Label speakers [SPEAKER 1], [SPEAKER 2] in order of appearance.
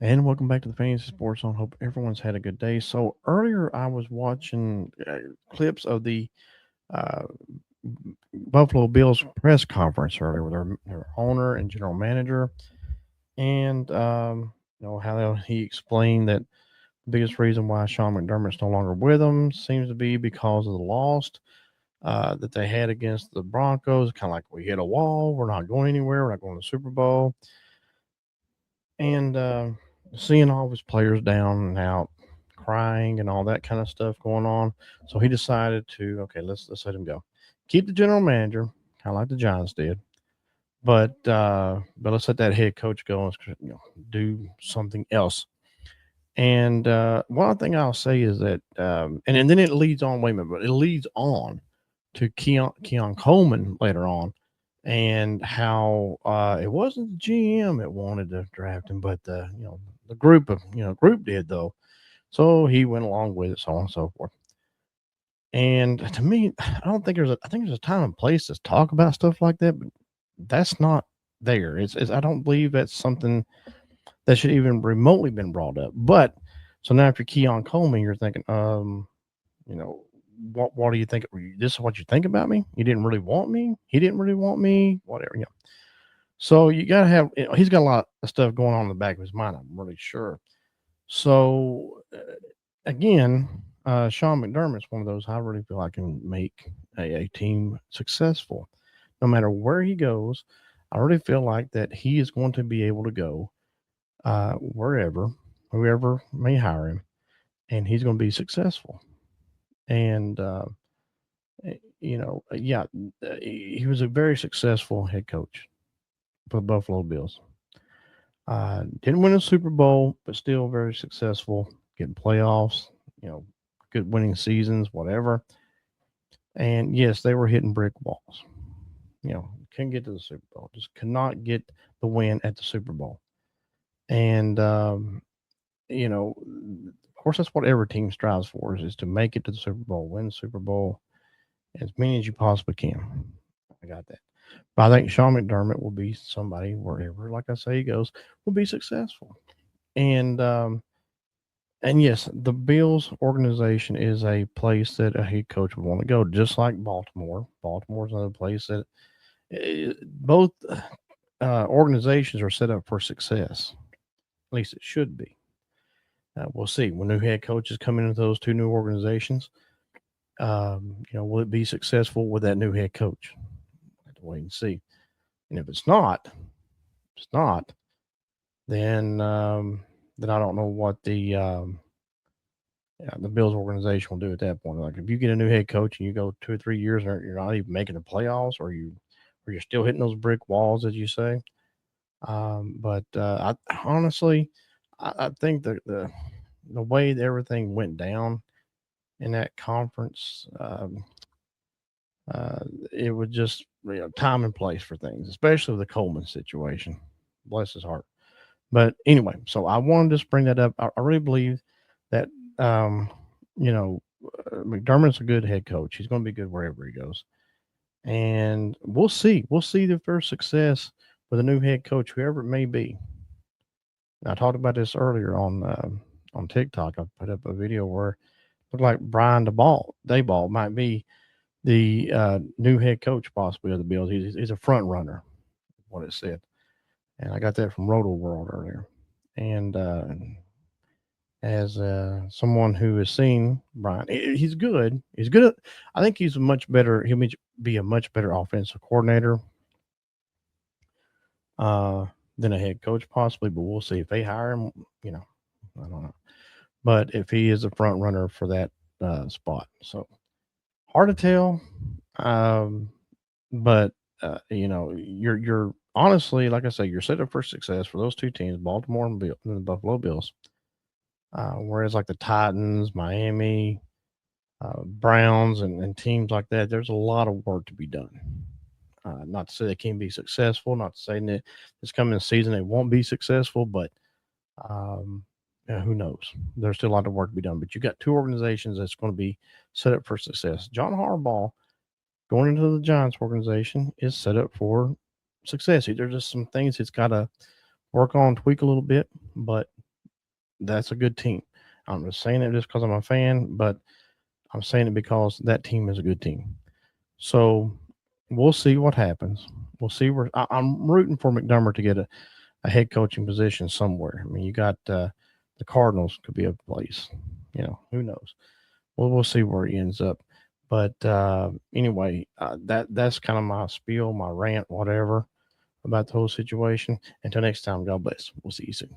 [SPEAKER 1] And welcome back to the Fantasy Sports Zone. Hope everyone's had a good day. So earlier, I was watching clips of the uh, Buffalo Bills press conference earlier with their owner and general manager, and how he explained that the biggest reason why Sean McDermott's no longer with them seems to be because of the loss that they had against the Broncos. Kind of like we hit a wall. We're not going anywhere. We're not going to the Super Bowl. And seeing all of his players down and out, crying and all that kind of stuff going on, so he decided to let's let him go. Keep the general manager, kind of like the Giants did, but let's let that head coach go and do something else. And one thing I'll say is that, and then it leads on. Wait a minute, but it leads on to Keon Coleman later on, and how it wasn't the GM that wanted to draft him, but the group did though. So he went along with it, so on and so forth. And to me, I don't think I think there's a time and place to talk about stuff like that, but that's not there. It's I don't believe that's something that should even remotely been brought up. But so now after Keon Coleman, you're thinking, you know, what do you think? This is what you think about me? You didn't really want me. He didn't really want me. Whatever. So you gotta have. He's got a lot of stuff going on in the back of his mind. I'm really sure. So again, Sean McDermott's one of those I really feel I can make a team successful, no matter where he goes. I really feel like that he is going to be able to go wherever, whoever may hire him, and he's going to be successful. And yeah, he was a very successful head coach for the Buffalo Bills. Didn't win a Super Bowl, but still very successful, getting playoffs, you know, good winning seasons, whatever. And yes, they were hitting brick walls. Couldn't get to the Super Bowl, just could not get the win at the Super Bowl. And of course, that's what every team strives for is to make it to the Super Bowl, win the Super Bowl as many as you possibly can. I got that. But I think Sean McDermott will be somebody wherever, like I say, he goes, will be successful. And yes, the Bills organization is a place that a head coach would want to go, just like Baltimore. Baltimore's another place that both organizations are set up for success. At least it should be. We'll see when new head coaches come into those two new organizations. Will it be successful with that new head coach? Have to wait and see. And if it's not, then I don't know what the Bills organization will do at that point. Like if you get a new head coach and you go 2 or 3 years and you're not even making the playoffs, or you're still hitting those brick walls, as you say. But I honestly, I think the way that everything went down in that conference, uh, it was just time and place for things, especially with the Coleman situation. Bless his heart. But anyway, so I wanted to just bring that up. I really believe that um, you know McDermott's a good head coach. He's going to be good wherever he goes, and we'll see. We'll see the first success with a new head coach, whoever it may be. I talked about this earlier on TikTok. I put up a video where it looked like Brian Dayball might be the new head coach possibly of the Bills. He's a front runner, what it said, and I got that from Roto World earlier. And as someone who has seen Brian, he's good. He's good. I think he's a much better. Be a much better offensive coordinator uh, than a head coach possibly. But we'll see if they hire him. I don't know. But if he is a front runner for that spot, so hard to tell. Um, but you're honestly, like I say, you're set up for success for those two teams, Baltimore and the Buffalo Bills. Whereas like the Titans, Miami, Browns, and teams like that, there's a lot of work to be done. Not to say they can't be successful, not to say that this coming season they won't be successful, but um, who knows? There's still a lot of work to be done. But you got two organizations that's going to be set up for success. John Harbaugh going into the Giants organization is set up for success. There's just some things he's got to work on, tweak a little bit, but that's a good team. I'm just saying it just because I'm a fan, but I'm saying it because that team is a good team. So we'll see what happens. We'll see where I'm rooting for McDermott to get a head coaching position somewhere. I mean, you got the Cardinals could be a place. Who knows? Well, we'll see where he ends up. But anyway, that's kind of my spiel, my rant, whatever about the whole situation. Until next time, God bless. We'll see you soon.